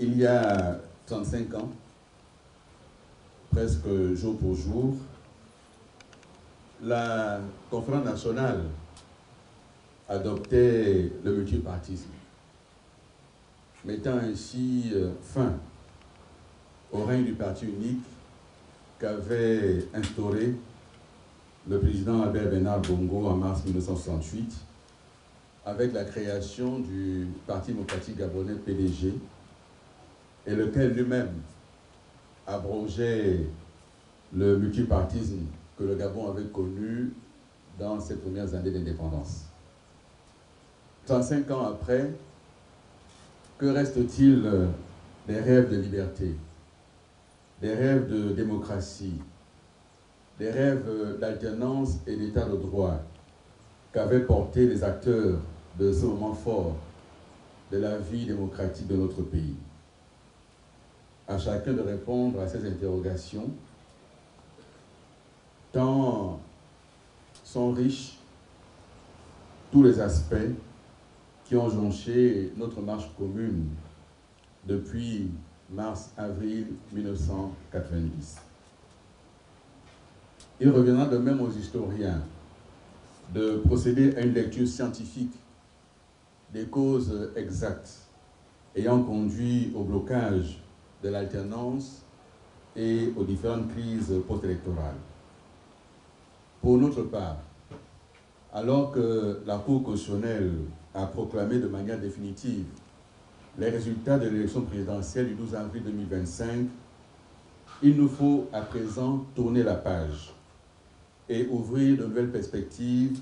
Il y a 35 ans, presque jour pour jour, la conférence nationale adoptait le multipartisme, mettant ainsi fin au règne du parti unique qu'avait instauré le président Albert Bernard Bongo en mars 1968, avec la création du Parti démocratique gabonais PDG, et lequel lui-même abrogeait le multipartisme que le Gabon avait connu dans ses premières années d'indépendance. 35 ans après, que reste-t-il des rêves de liberté, des rêves de démocratie, des rêves d'alternance et d'état de droit qu'avaient portés les acteurs de ce moment fort de la vie démocratique de notre pays? À chacun de répondre à ces interrogations, tant sont riches tous les aspects qui ont jonché notre marche commune depuis mars-avril 1990. Il reviendra de même aux historiens de procéder à une lecture scientifique des causes exactes ayant conduit au blocage de l'alternance et aux différentes crises post-électorales. Pour notre part, alors que la Cour constitutionnelle a proclamé de manière définitive les résultats de l'élection présidentielle du 12 avril 2025, il nous faut à présent tourner la page et ouvrir de nouvelles perspectives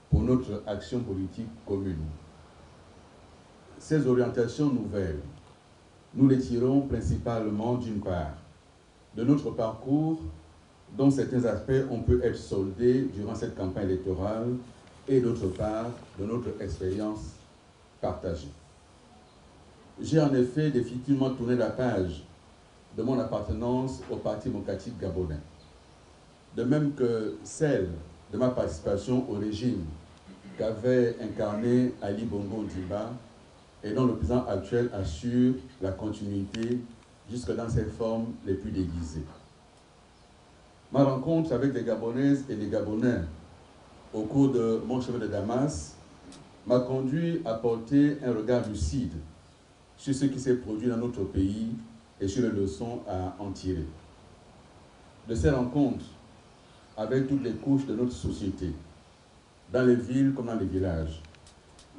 pour notre action politique commune. Ces orientations nouvelles, nous les tirons principalement d'une part de notre parcours, dont certains aspects ont pu être soldés durant cette campagne électorale, et d'autre part de notre expérience partagée. J'ai en effet définitivement tourné la page de mon appartenance au Parti démocratique gabonais, de même que celle de ma participation au régime qu'avait incarné Ali Bongo Ondimba et dont le président actuel assure la continuité jusque dans ses formes les plus déguisées. Ma rencontre avec les Gabonaises et les Gabonais au cours de mon chemin de Damas m'a conduit à porter un regard lucide sur ce qui s'est produit dans notre pays et sur les leçons à en tirer. De ces rencontres avec toutes les couches de notre société, dans les villes comme dans les villages,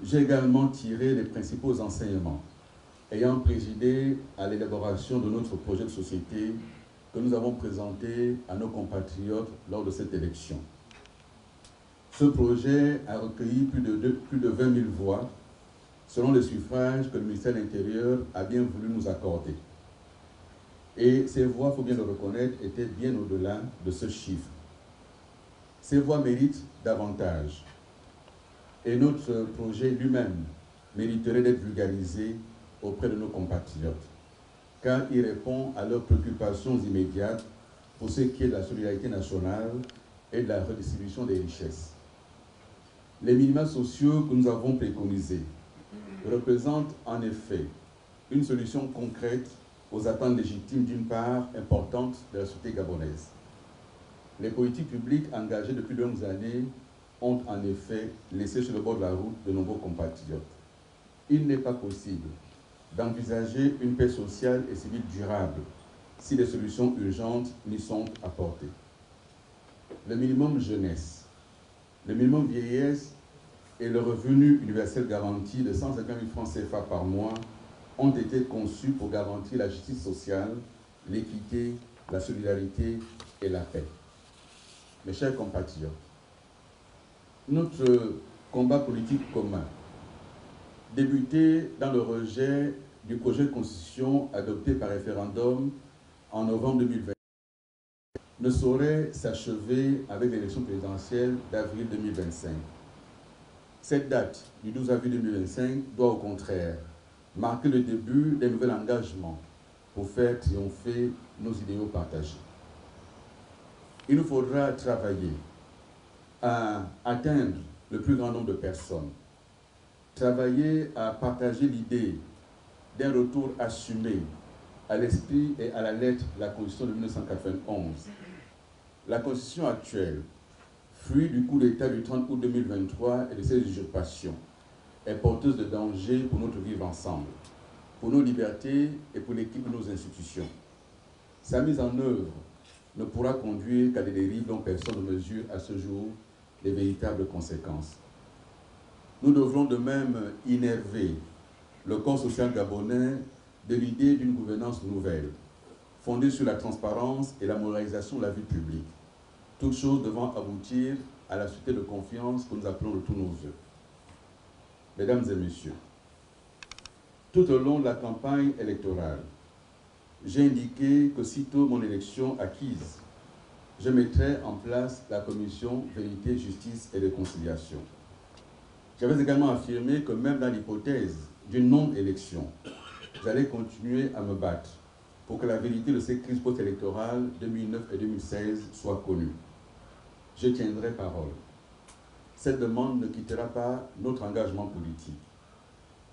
j'ai également tiré les principaux enseignements ayant présidé à l'élaboration de notre projet de société que nous avons présenté à nos compatriotes lors de cette élection. Ce projet a recueilli plus de 20 000 voix selon les suffrages que le ministère de l'Intérieur a bien voulu nous accorder. Et ces voix, il faut bien le reconnaître, étaient bien au-delà de ce chiffre. Ces voix méritent davantage. Et notre projet lui-même mériterait d'être vulgarisé auprès de nos compatriotes, car il répond à leurs préoccupations immédiates pour ce qui est de la solidarité nationale et de la redistribution des richesses. Les minima sociaux que nous avons préconisés représentent en effet une solution concrète aux attentes légitimes d'une part importante de la société gabonaise. Les politiques publiques engagées depuis de longues années ont en effet laissé sur le bord de la route de nombreux compatriotes. Il n'est pas possible d'envisager une paix sociale et civile durable si les solutions urgentes n'y sont apportées. Le minimum jeunesse, le minimum vieillesse et le revenu universel garanti de 150 000 francs CFA par mois ont été conçus pour garantir la justice sociale, l'équité, la solidarité et la paix. Mes chers compatriotes, notre combat politique commun, débuté dans le rejet du projet de constitution adopté par référendum en novembre 2020, ne saurait s'achever avec l'élection présidentielle d'avril 2025. Cette date du 12 avril 2025 doit au contraire marquer le début d'un nouvel engagement pour faire triompher nos idéaux partagés. Il nous faudra travailler à atteindre le plus grand nombre de personnes, travailler à partager l'idée d'un retour assumé à l'esprit et à la lettre de la Constitution de 1991. La Constitution actuelle, fruit du coup d'État du 30 août 2023 et de ses usurpations, est porteuse de danger pour notre vivre ensemble, pour nos libertés et pour l'équilibre de nos institutions. Sa mise en œuvre ne pourra conduire qu'à des dérives dont personne ne mesure à ce jour les véritables conséquences. Nous devrons de même innerver le corps social gabonais de l'idée d'une gouvernance nouvelle, fondée sur la transparence et la moralisation de la vie publique, toutes choses devant aboutir à la société de confiance que nous appelons de tous nos vœux. Mesdames et messieurs, tout au long de la campagne électorale, j'ai indiqué que sitôt mon élection acquise, je mettrai en place la commission Vérité, Justice et Réconciliation. J'avais également affirmé que même dans l'hypothèse d'une non-élection, j'allais continuer à me battre pour que la vérité de ces crises post-électorales 2009 et 2016 soit connue. Je tiendrai parole. Cette demande ne quittera pas notre engagement politique.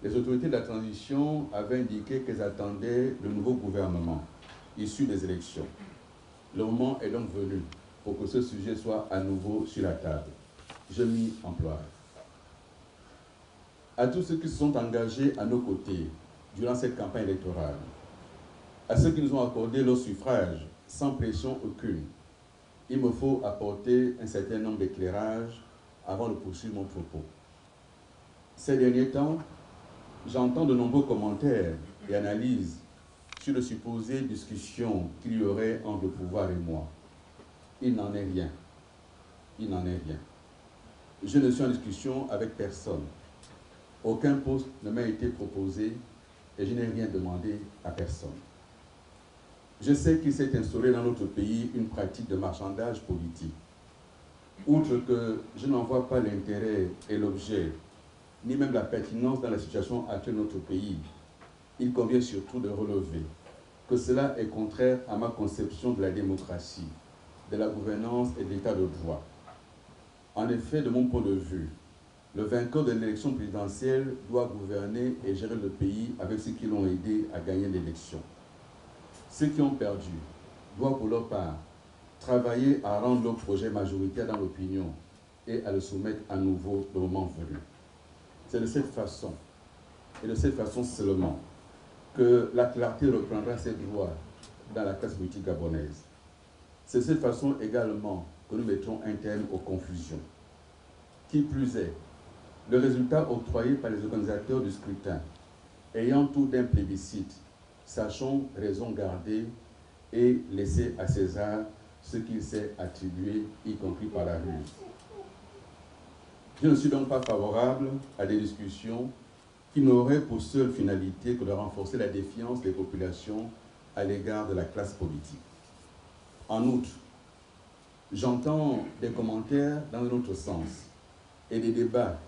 Les autorités de la transition avaient indiqué qu'elles attendaient le nouveau gouvernement issu des élections. Le moment est donc venu pour que ce sujet soit à nouveau sur la table. Je m'y emploie. À tous ceux qui se sont engagés à nos côtés durant cette campagne électorale, à ceux qui nous ont accordé leur suffrage sans pression aucune, il me faut apporter un certain nombre d'éclairages avant de poursuivre mon propos. Ces derniers temps, j'entends de nombreux commentaires et analyses sur de supposées discussions qu'il y aurait entre le pouvoir et moi. Il n'en est rien. Il n'en est rien. Je ne suis en discussion avec personne. Aucun poste ne m'a été proposé et je n'ai rien demandé à personne. Je sais qu'il s'est instauré dans notre pays une pratique de marchandage politique. Outre que je n'en vois pas l'intérêt et l'objet, ni même la pertinence dans la situation actuelle de notre pays, il convient surtout de relever que cela est contraire à ma conception de la démocratie, de la gouvernance et de l'état de droit. En effet, de mon point de vue, le vainqueur de l'élection présidentielle doit gouverner et gérer le pays avec ceux qui l'ont aidé à gagner l'élection. Ceux qui ont perdu doivent pour leur part travailler à rendre leur projet majoritaire dans l'opinion et à le soumettre à nouveau le moment venu. C'est de cette façon, et de cette façon seulement, que la clarté reprendra ses droits dans la classe politique gabonaise. C'est de cette façon également que nous mettrons un terme aux confusions. Qui plus est, le résultat octroyé par les organisateurs du scrutin, ayant tout d'un plébiscite, sachons raison garder et laisser à César ce qu'il s'est attribué, y compris par la ruse. Je ne suis donc pas favorable à des discussions qui n'auraient pour seule finalité que de renforcer la défiance des populations à l'égard de la classe politique. En outre, j'entends des commentaires dans un autre sens et des débats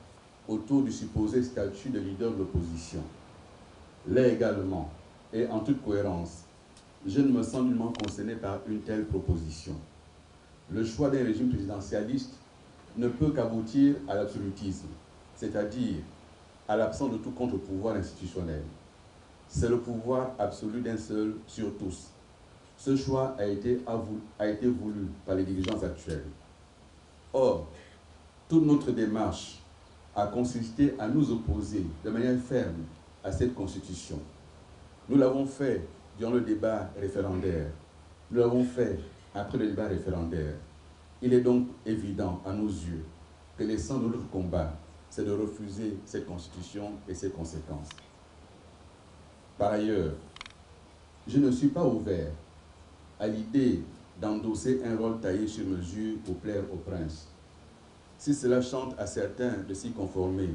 autour du supposé statut de leader de l'opposition. Là également, et en toute cohérence, je ne me sens nullement concerné par une telle proposition. Le choix d'un régime présidentialiste ne peut qu'aboutir à l'absolutisme, c'est-à-dire à l'absence de tout contre-pouvoir institutionnel. C'est le pouvoir absolu d'un seul sur tous. Ce choix a été voulu par les dirigeants actuels. Or, toute notre démarche a consisté à nous opposer de manière ferme à cette constitution. Nous l'avons fait durant le débat référendaire. Nous l'avons fait après le débat référendaire. Il est donc évident à nos yeux que l'essence de notre combat, c'est de refuser cette constitution et ses conséquences. Par ailleurs, je ne suis pas ouvert à l'idée d'endosser un rôle taillé sur mesure pour plaire au prince. Si cela chante à certains de s'y conformer,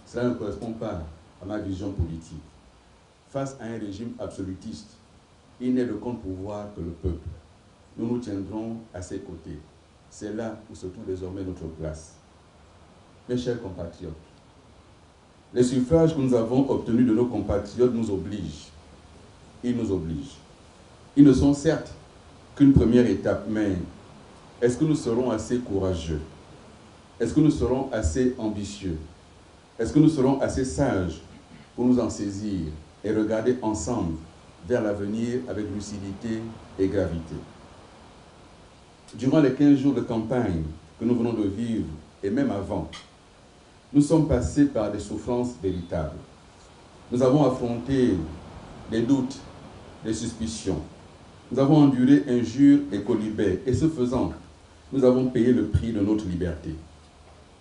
cela ne correspond pas à ma vision politique. Face à un régime absolutiste, il n'est de contre-pouvoir que le peuple. Nous nous tiendrons à ses côtés. C'est là où se trouve désormais notre place. Mes chers compatriotes, les suffrages que nous avons obtenus de nos compatriotes nous obligent. Ils nous obligent. Ils ne sont certes qu'une première étape, mais est-ce que nous serons assez courageux? Est-ce que nous serons assez ambitieux? Est-ce que nous serons assez sages pour nous en saisir et regarder ensemble vers l'avenir avec lucidité et gravité. Durant les 15 jours de campagne que nous venons de vivre, et même avant, nous sommes passés par des souffrances véritables. Nous avons affronté des doutes, des suspicions. Nous avons enduré injures et colibets, et ce faisant, nous avons payé le prix de notre liberté.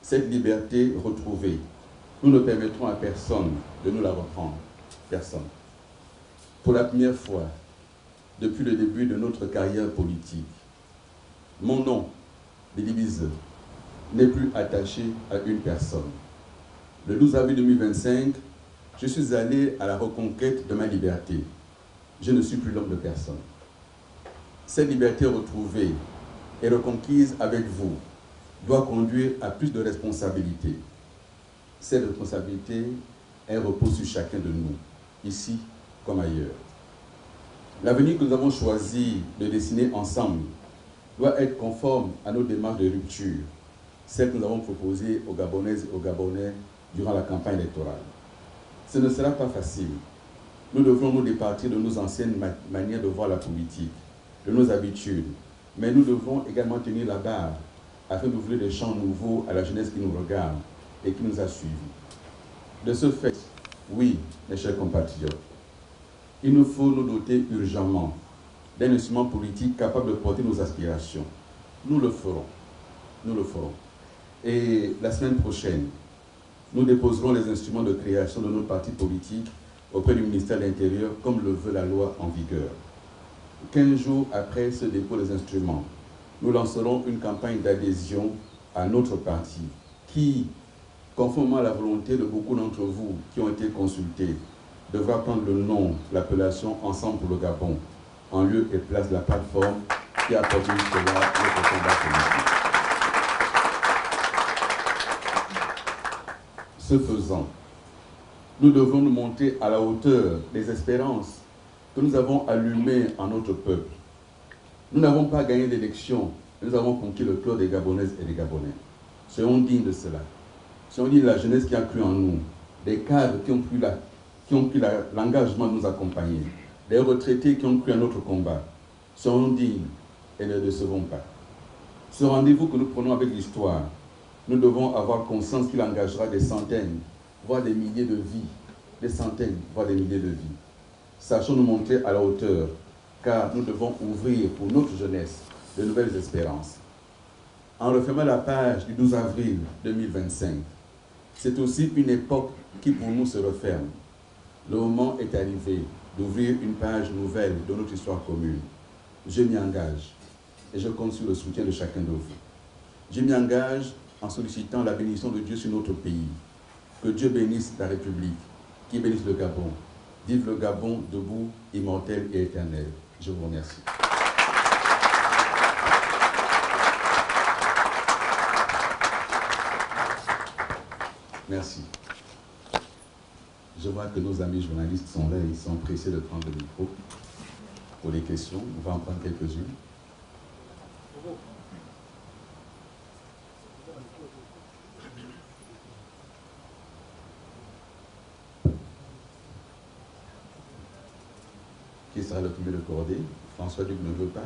Cette liberté retrouvée, nous ne permettrons à personne de nous la reprendre. Personne. Pour la première fois, depuis le début de notre carrière politique, mon nom, Billy Bizeu, n'est plus attaché à une personne. Le 12 avril 2025, je suis allé à la reconquête de ma liberté. Je ne suis plus l'homme de personne. Cette liberté retrouvée et reconquise avec vous doit conduire à plus de responsabilités. Cette responsabilité, elle repose sur chacun de nous, ici comme ailleurs. L'avenir que nous avons choisi de dessiner ensemble doit être conforme à nos démarches de rupture, celles que nous avons proposées aux Gabonaises et aux Gabonais durant la campagne électorale. Ce ne sera pas facile. Nous devrons nous départir de nos anciennes manières de voir la politique, de nos habitudes, mais nous devrons également tenir la barre afin d'ouvrir des champs nouveaux à la jeunesse qui nous regarde et qui nous a suivis. De ce fait, oui, mes chers compatriotes, il nous faut nous doter urgemment d'un instrument politique capable de porter nos aspirations. Nous le ferons. Nous le ferons. Et la semaine prochaine, nous déposerons les instruments de création de nos partis politiques auprès du ministère de l'Intérieur, comme le veut la loi en vigueur. 15 jours après ce dépôt des instruments, nous lancerons une campagne d'adhésion à notre parti qui, conformément à la volonté de beaucoup d'entre vous qui ont été consultés, devra prendre le nom, l'appellation Ensemble pour le Gabon, en lieu et place de la plateforme qui a porté jusque-là notre combat politique. Ce faisant, nous devons nous monter à la hauteur des espérances que nous avons allumées en notre peuple. Nous n'avons pas gagné l'élection, nous avons conquis le cœur des Gabonaises et des Gabonais. Soyons dignes de cela. Soyons dignes de la jeunesse qui a cru en nous, des cadres qui ont pris l'engagement de nous accompagner, des retraités qui ont cru à notre combat. Soyons dignes et ne décevons pas. Ce rendez-vous que nous prenons avec l'histoire, nous devons avoir conscience qu'il engagera des centaines, voire des milliers de vies, des centaines, voire des milliers de vies. Sachons nous montrer à la hauteur, car nous devons ouvrir pour notre jeunesse de nouvelles espérances. En refermant la page du 12 avril 2025, c'est aussi une époque qui pour nous se referme. Le moment est arrivé d'ouvrir une page nouvelle de notre histoire commune. Je m'y engage et je compte sur le soutien de chacun de vous. Je m'y engage en sollicitant la bénédiction de Dieu sur notre pays. Que Dieu bénisse la République, qui bénisse le Gabon. Vive le Gabon debout, immortel et éternel. Je vous remercie. Merci. Je vois que nos amis journalistes sont là et ils sont pressés de prendre le micro pour les questions. On va en prendre quelques-unes. Qui sera le premier de cordée? François Duc ne veut pas.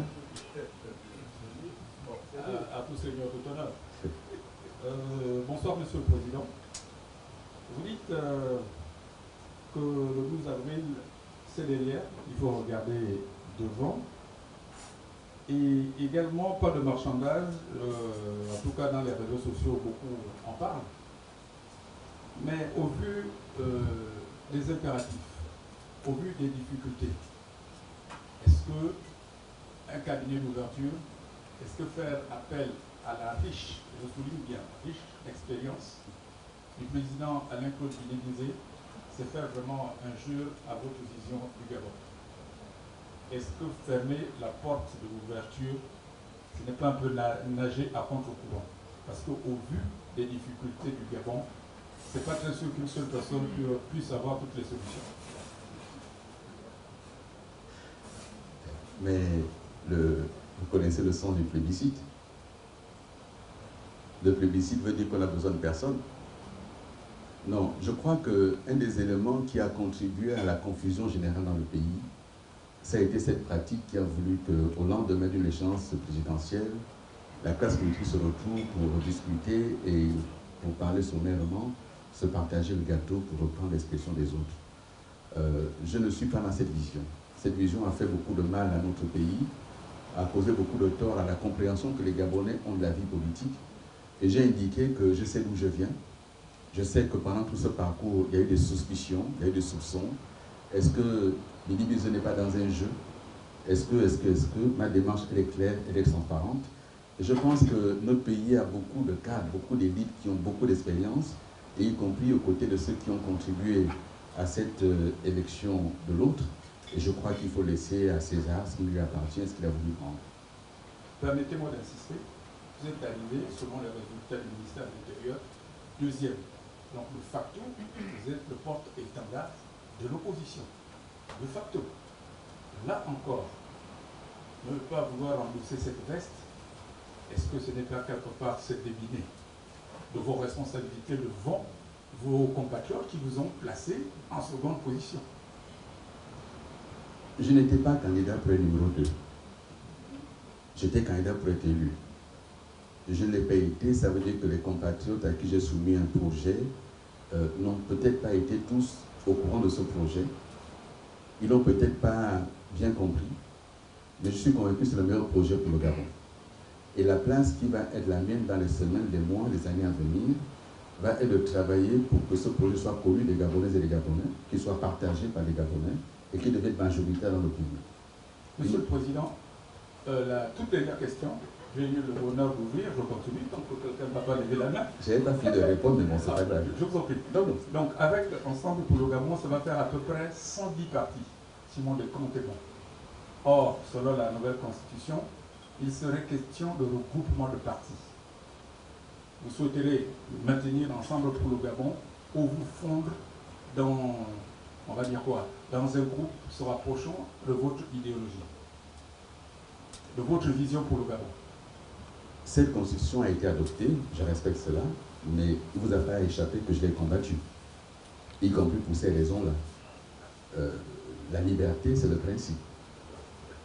À tous seigneurs, tout honneur. Bonsoir, Monsieur le Président. Vous dites que le 12 avril, c'est derrière, il faut regarder devant. Et également, pas de marchandage, en tout cas dans les réseaux sociaux, beaucoup en parlent. Mais au vu des impératifs, au vu des difficultés, est-ce qu'un cabinet d'ouverture, est-ce que faire appel à la riche, je souligne bien, riche expérience du président Alain-Claude Billy-Bizet, c'est faire vraiment injure à votre vision du Gabon? Est-ce que fermer la porte de l'ouverture, ce n'est pas un peu nager à contre-courant? Parce qu'au vu des difficultés du Gabon, ce n'est pas très sûr qu'une seule personne puisse avoir toutes les solutions. Mais vous connaissez le sens du plébiscite. Le plébiscite veut dire qu'on a besoin de personne. Non, je crois qu'un des éléments qui a contribué à la confusion générale dans le pays, ça a été cette pratique qui a voulu qu'au lendemain d'une échéance présidentielle, la classe politique se retrouve pour discuter et pour parler sommairement, se partager le gâteau pour reprendre l'expression des autres. Je ne suis pas dans cette vision. Cette vision a fait beaucoup de mal à notre pays, a causé beaucoup de tort à la compréhension que les Gabonais ont de la vie politique. Et j'ai indiqué que je sais d'où je viens. Je sais que pendant tout ce parcours, il y a eu des suspicions, il y a eu des soupçons. Est-ce que Midi Biso n'est pas dans un jeu? Est-ce que ma démarche elle est claire, elle est transparente? Et je pense que notre pays a beaucoup de cadres, beaucoup d'élites qui ont beaucoup d'expérience, et y compris aux côtés de ceux qui ont contribué à cette élection de l'autre. Et je crois qu'il faut laisser à César ce qui lui appartient, ce qu'il a voulu prendre. Permettez-moi d'insister. Vous êtes arrivé, selon les résultats du ministère de l'Intérieur, deuxième. Donc, de facto, vous êtes le porte-étendard de l'opposition. De facto. Là encore, ne pas vouloir endosser cette veste, est-ce que ce n'est pas quelque part se débiner de vos responsabilités devant vos compatriotes qui vous ont placé en seconde position? Je n'étais pas candidat pour le numéro 2. J'étais candidat pour être élu. Je ne l'ai pas été, ça veut dire que les compatriotes à qui j'ai soumis un projet n'ont peut-être pas été tous au courant de ce projet. Ils n'ont peut-être pas bien compris, mais je suis convaincu que c'est le meilleur projet pour le Gabon. Et la place qui va être la mienne dans les semaines, les mois, les années à venir, va être de travailler pour que ce projet soit connu des Gabonaises et des Gabonais, qu'il soit partagé par les Gabonais et qu'il devienne majoritaire dans le pays. Monsieur le Président, la toute dernière question, j'ai eu l'honneur d'ouvrir, je continue, tant que quelqu'un ne va pas lever la main. Je n'avais pas fini de répondre, mais bon, c'est pas grave. Je vous en prie. Donc, avec Ensemble pour le Gabon, ça va faire à peu près 110 partis, si mon décompte est bon. Or, selon la nouvelle constitution, il serait question de regroupement de partis. Vous souhaiterez maintenir Ensemble pour le Gabon ou vous fondre dans, on va dire quoi, dans un groupe se rapprochant de votre idéologie, de votre vision pour le Gabon? Cette constitution a été adoptée, je respecte cela, mais il ne vous a pas échappé que je l'ai combattue, y compris pour ces raisons-là. La liberté, c'est le principe.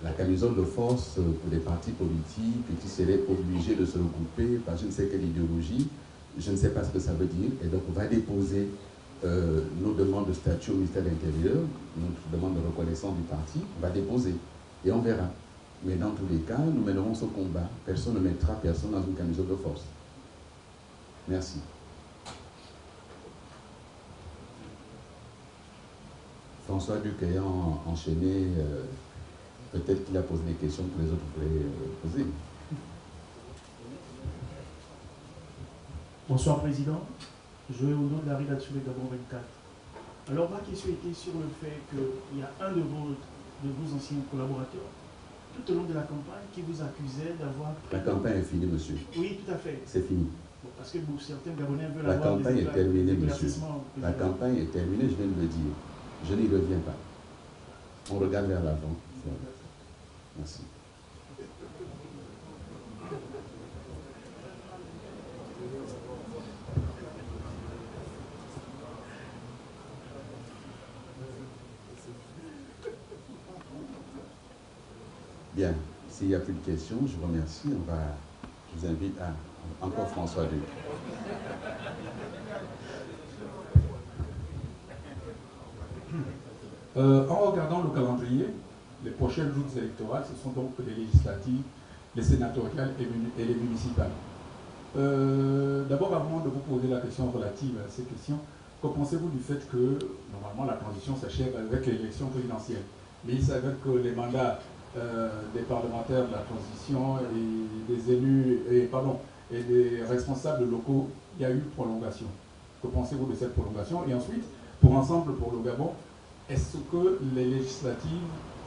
La camisole de force pour des partis politiques qui seraient obligés de se regrouper par je ne sais quelle idéologie, je ne sais pas ce que ça veut dire, et donc on va déposer nos demandes de statut au ministère de l'Intérieur, notre demande de reconnaissance du parti, on va déposer, et on verra. Mais dans tous les cas, nous mènerons ce combat. Personne ne mettra personne dans une camisole de force. Merci. François Duc ayant enchaîné, peut-être qu'il a posé des questions que les autres voulaient poser. Bonsoir Président, je vais au nom de la rédaction de Gabon 24. Alors ma question était sur le fait qu'il y a un de vos anciens collaborateurs tout au long de la campagne qui vous accusait d'avoir... La campagne est finie, monsieur. Oui, tout à fait. C'est fini. Bon, parce que certains Gabonais veulent la avoir campagne est terminée, des monsieur. La campagne est terminée, je viens de le dire. Je n'y reviens pas. On regarde vers l'avant. Merci. Bien, s'il n'y a plus de questions, je vous remercie. Je vous invite à encore François Duc. En regardant le calendrier, les prochaines joutes électorales, ce sont donc les législatives, les sénatoriales et les municipales. D'abord, avant de vous poser la question relative à ces questions, que pensez-vous du fait que, normalement, la transition s'achève avec l'élection présidentielle? Mais il s'avère que les mandats des parlementaires de la transition et des élus, et des responsables locaux, il y a eu prolongation. Que pensez-vous de cette prolongation? Et ensuite, pour Ensemble pour le Gabon, est-ce que les législatives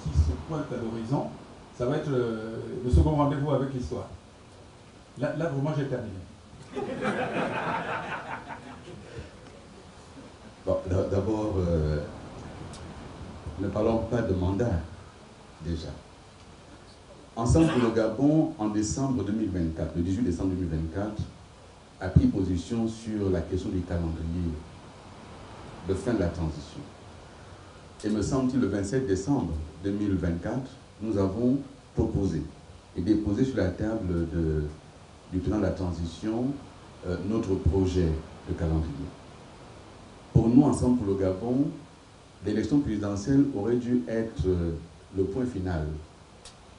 qui se pointent à l'horizon, ça va être le second rendez-vous avec l'histoire? Là, vraiment, j'ai terminé. Bon, d'abord, ne parlons pas de mandat, déjà. Ensemble pour le Gabon, en décembre 2024, le 18 décembre 2024, a pris position sur la question du calendrier de fin de la transition. Et me semble-t-il, le 27 décembre 2024, nous avons proposé et déposé sur la table du plan de la transition notre projet de calendrier. Pour nous, Ensemble pour le Gabon, l'élection présidentielle aurait dû être le point final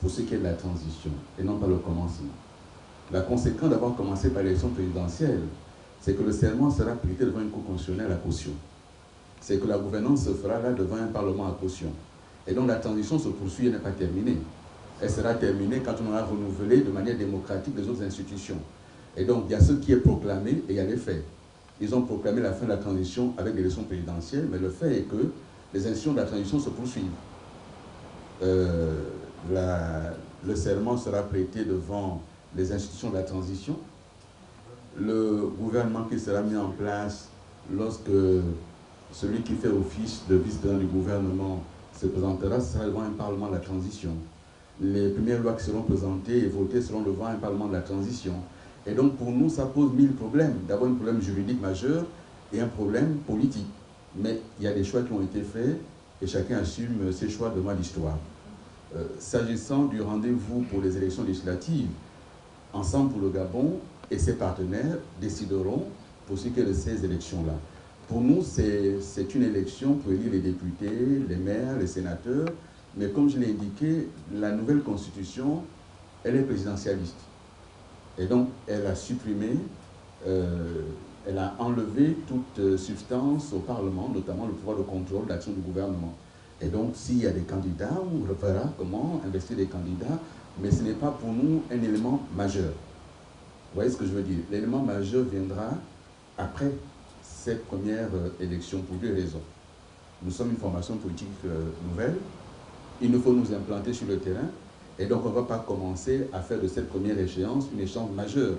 pour ce qui est de la transition, et non pas le commencement. La conséquence d'avoir commencé par l'élection présidentielle, c'est que le serment sera prêté devant une cour constitutionnelle à caution. C'est que la gouvernance se fera là devant un parlement à caution. Et donc la transition se poursuit et n'est pas terminée. Elle sera terminée quand on aura renouvelé de manière démocratique les autres institutions. Et donc il y a ce qui est proclamé et il y a les faits. Ils ont proclamé la fin de la transition avec l'élection présidentielle, mais le fait est que les institutions de la transition se poursuivent. Le serment sera prêté devant les institutions de la transition. Le gouvernement qui sera mis en place lorsque celui qui fait office de vice-président du gouvernement se présentera, ce sera devant un parlement de la transition. Les premières lois qui seront présentées et votées seront devant un parlement de la transition. Et donc pour nous, ça pose 1000 problèmes. D'abord un problème juridique majeur et un problème politique. Mais il y a des choix qui ont été faits et chacun assume ses choix devant l'histoire. S'agissant du rendez-vous pour les élections législatives, Ensemble pour le Gabon et ses partenaires décideront pour ce qui est de ces élections-là. Pour nous, c'est une élection pour élire les députés, les maires, les sénateurs, mais comme je l'ai indiqué, la nouvelle constitution, elle est présidentialiste. Et donc, elle a supprimé, elle a enlevé toute substance au Parlement, notamment le pouvoir de contrôle d'action du gouvernement. Et donc, s'il y a des candidats, on verra comment investir des candidats, mais ce n'est pas pour nous un élément majeur. Vous voyez ce que je veux dire? L'élément majeur viendra après cette première élection pour deux raisons. Nous sommes une formation politique nouvelle, il nous faut nous implanter sur le terrain, et donc on ne va pas commencer à faire de cette première échéance une échéance majeure.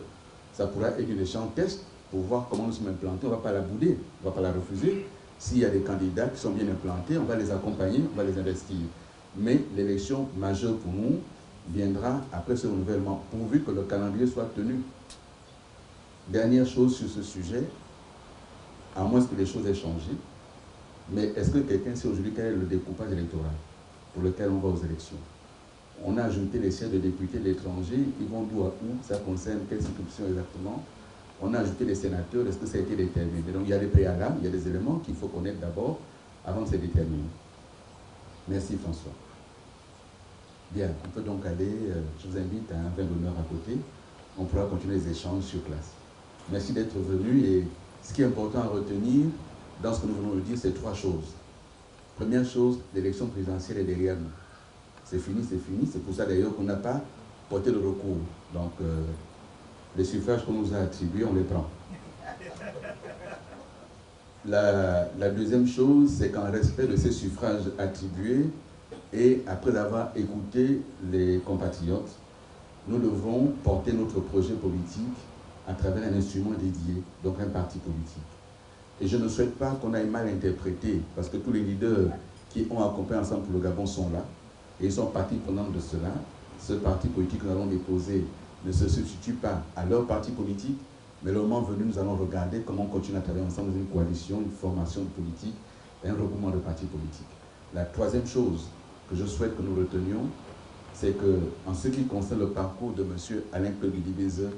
Ça pourra être une échéance test pour voir comment nous sommes implantés, on ne va pas la bouder, on ne va pas la refuser. S'il y a des candidats qui sont bien implantés, on va les accompagner, on va les investir. Mais l'élection majeure pour nous viendra après ce renouvellement, pourvu que le calendrier soit tenu. Dernière chose sur ce sujet, à moins que les choses aient changé, mais est-ce que quelqu'un sait aujourd'hui quel est le découpage électoral pour lequel on va aux élections? On a ajouté les sièges de députés de l'étranger, ils vont d'où à où, ça concerne quelle circonscription exactement. On a ajouté les sénateurs, est-ce que ça a été déterminé? Donc il y a des préalables, il y a des éléments qu'il faut connaître d'abord avant de se déterminer. Merci François. Bien, on peut donc aller, je vous invite à un vin d'honneur à côté, on pourra continuer les échanges sur place. Merci d'être venu et ce qui est important à retenir dans ce que nous venons de dire, c'est trois choses. Première chose, l'élection présidentielle est derrière nous. C'est fini, c'est pour ça d'ailleurs qu'on n'a pas porté le recours. Donc, les suffrages qu'on nous a attribués, on les prend. La deuxième chose, c'est qu'en respect de ces suffrages attribués, et après avoir écouté les compatriotes, nous devrons porter notre projet politique à travers un instrument dédié, donc un parti politique. Et je ne souhaite pas qu'on aille mal interpréter, parce que tous les leaders qui ont accompagné Ensemble pour le Gabon sont là, et ils sont partie prenante de cela. Ce parti politique que nous allons déposer ne se substitue pas à leur parti politique, mais le moment venu, nous allons regarder comment on continue à travailler ensemble dans une coalition, une formation politique, et un regroupement de partis politiques. La troisième chose que je souhaite que nous retenions, c'est que, en ce qui concerne le parcours de M. Alain-Claude Dibézeux,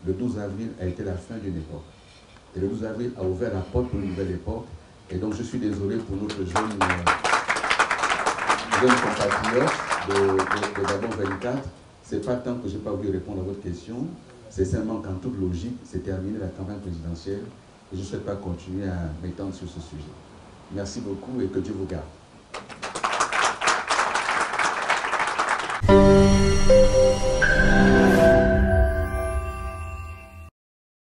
le 12 avril a été la fin d'une époque. Et le 12 avril a ouvert la porte pour une nouvelle époque. Et donc, je suis désolé pour notre jeune compatriote de Gabon 24. Ce n'est pas tant que je n'ai pas voulu répondre à votre question, c'est seulement qu'en toute logique, c'est terminé la campagne présidentielle. Et je ne souhaite pas continuer à m'étendre sur ce sujet. Merci beaucoup et que Dieu vous garde.